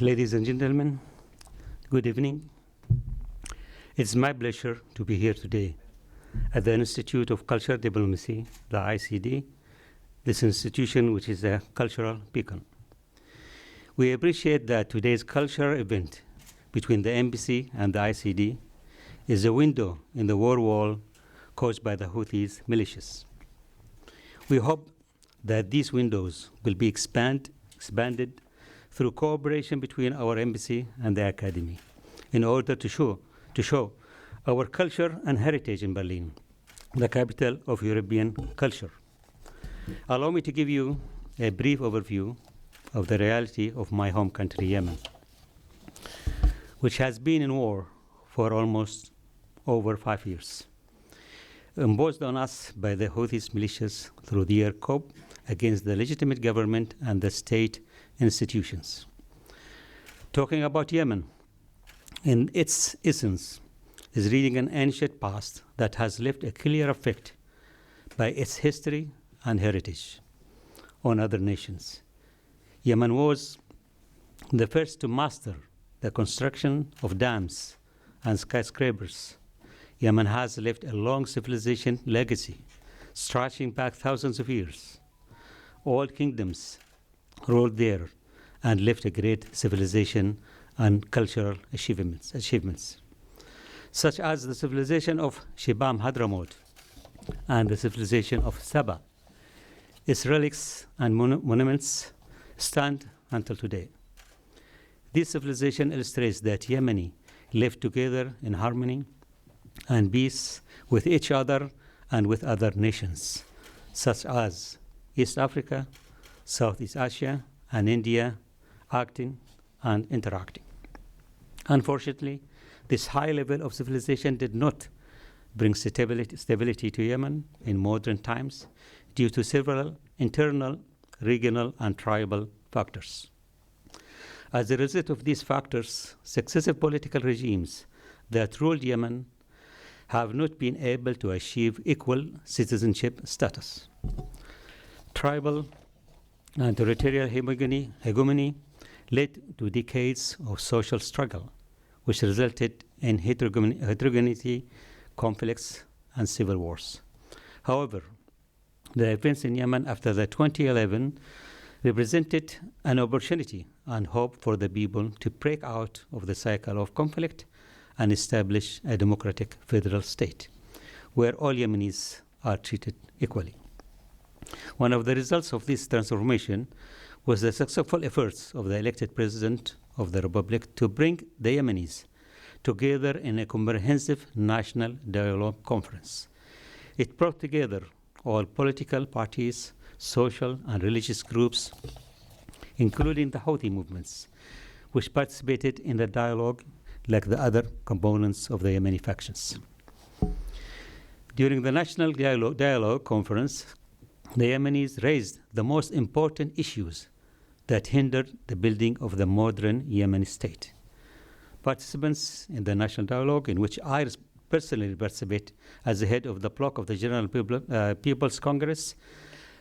Ladies and gentlemen, good evening. It's my pleasure to be here today at the Institute of Cultural Diplomacy, the ICD, this institution which is a cultural beacon. We appreciate that today's cultural event between the embassy and the ICD is a window in the war wall caused by the Houthis militias. We hope that these windows will be expanded through cooperation between our embassy and the academy in order to show our culture and heritage in Berlin, the capital of European culture. Allow me to give you a brief overview of the reality of my home country, Yemen, which has been in war for almost over 5 years, imposed on us by the Houthis militias through their coup against the legitimate government and the state institutions. Talking about Yemen, in its essence, is reading an ancient past that has left a clear effect by its history and heritage on other nations. Yemen was the first to master the construction of dams and skyscrapers. Yemen has left a long civilization legacy stretching back thousands of years. All kingdoms ruled there and left a great civilization and cultural achievements, such as the civilization of Shibam Hadramaut and the civilization of Saba. Its relics and monuments stand until today. This civilization illustrates that Yemeni live together in harmony and peace with each other and with other nations, such as East Africa, Southeast Asia, and India, acting and interacting. Unfortunately, this high level of civilization did not bring stability to Yemen in modern times due to several internal, regional, and tribal factors. As a result of these factors, successive political regimes that ruled Yemen have not been able to achieve equal citizenship status. Tribal and territorial hegemony led to decades of social struggle, which resulted in heterogeneity, conflicts, and civil wars. However, the events in Yemen after the 2011 represented an opportunity and hope for the people to break out of the cycle of conflict and establish a democratic federal state where all Yemenis are treated equally. One of the results of this transformation was the successful efforts of the elected president of the Republic to bring the Yemenis together in a comprehensive national dialogue conference. It brought together all political parties, social and religious groups, including the Houthi movements, which participated in the dialogue like the other components of the Yemeni factions. During the National Dialogue Conference, the Yemenis raised the most important issues that hindered the building of the modern Yemeni state. Participants in the National Dialogue, in which I personally participate as the head of the bloc of the General People's Congress,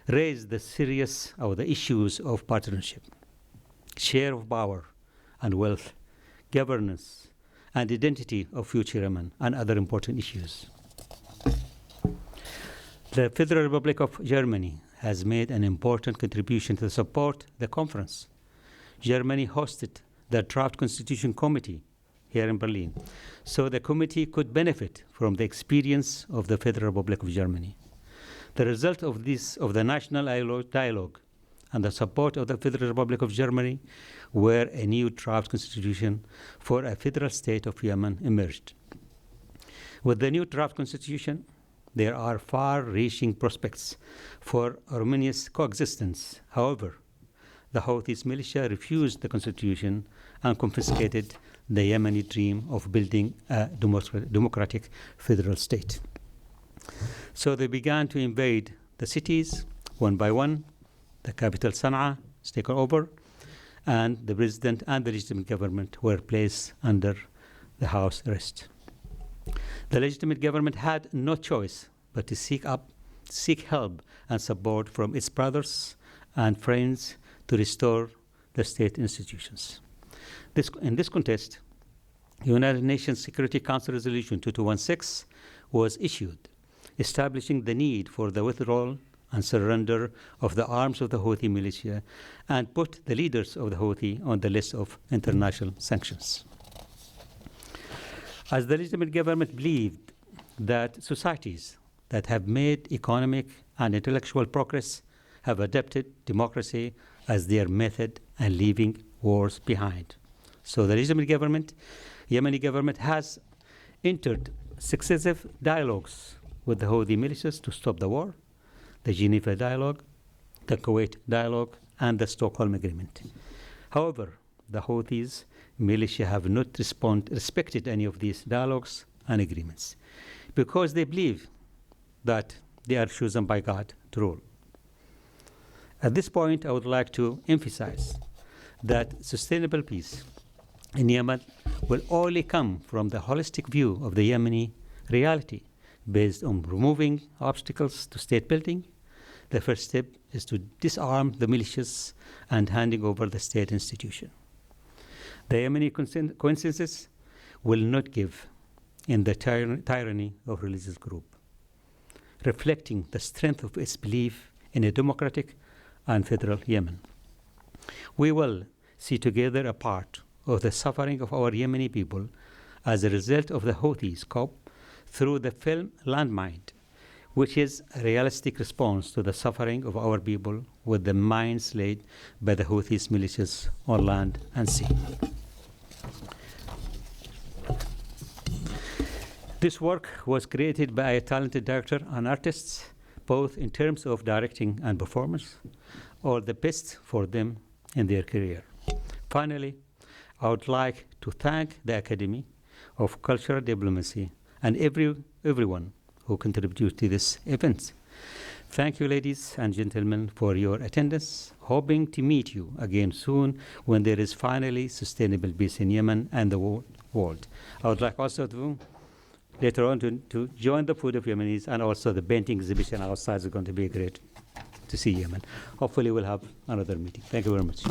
raised the issues of partnership, share of power and wealth, governance, and identity of future Yemen, and other important issues. The Federal Republic of Germany has made an important contribution to support the conference. Germany hosted the Draft Constitution Committee here in Berlin, so the committee could benefit from the experience of the Federal Republic of Germany. The result of the national dialogue and the support of the Federal Republic of Germany where a new draft constitution for a federal state of Yemen emerged. With the new draft constitution, there are far-reaching prospects for harmonious coexistence. However, the Houthis militia refused the constitution and confiscated the Yemeni dream of building a democratic federal state. So they began to invade the cities one by one. The capital Sana'a was taken over, and the president and the legitimate government were placed under the house arrest. The legitimate government had no choice but to seek help and support from its brothers and friends to restore the state institutions. In this context, United Nations Security Council Resolution 2216 was issued, establishing the need for the withdrawal and surrender of the arms of the Houthi militia and put the leaders of the Houthi on the list of international sanctions. As the legitimate government believed that societies that have made economic and intellectual progress have adopted democracy as their method and leaving wars behind. So the legitimate government, Yemeni government, has entered successive dialogues with the Houthi militias to stop the war, the Geneva Dialogue, the Kuwait Dialogue, and the Stockholm Agreement. However, the Houthis militia have not respected any of these dialogues and agreements because they believe that they are chosen by God to rule. At this point, I would like to emphasize that sustainable peace in Yemen will only come from the holistic view of the Yemeni reality based on removing obstacles to state building. The first step is to disarm the militias and handing over the state institution. The Yemeni consensus will not give in the tyranny of religious group, reflecting the strength of its belief in a democratic and federal Yemen. We will see together a part of the suffering of our Yemeni people as a result of the Houthis' coup through the film Landmine, which is a realistic response to the suffering of our people with the mines laid by the Houthis militias on land and sea. This work was created by a talented director and artists, both in terms of directing and performance, all the best for them in their career. Finally, I would like to thank the Academy of Cultural Diplomacy and everyone who contributed to this event. Thank you, ladies and gentlemen, for your attendance. Hoping to meet you again soon when there is finally sustainable peace in Yemen and the world. I would like also to later on to join the Food of Yemenis, and also the painting exhibition outside is going to be great to see Yemen. Hopefully we'll have another meeting. Thank you very much.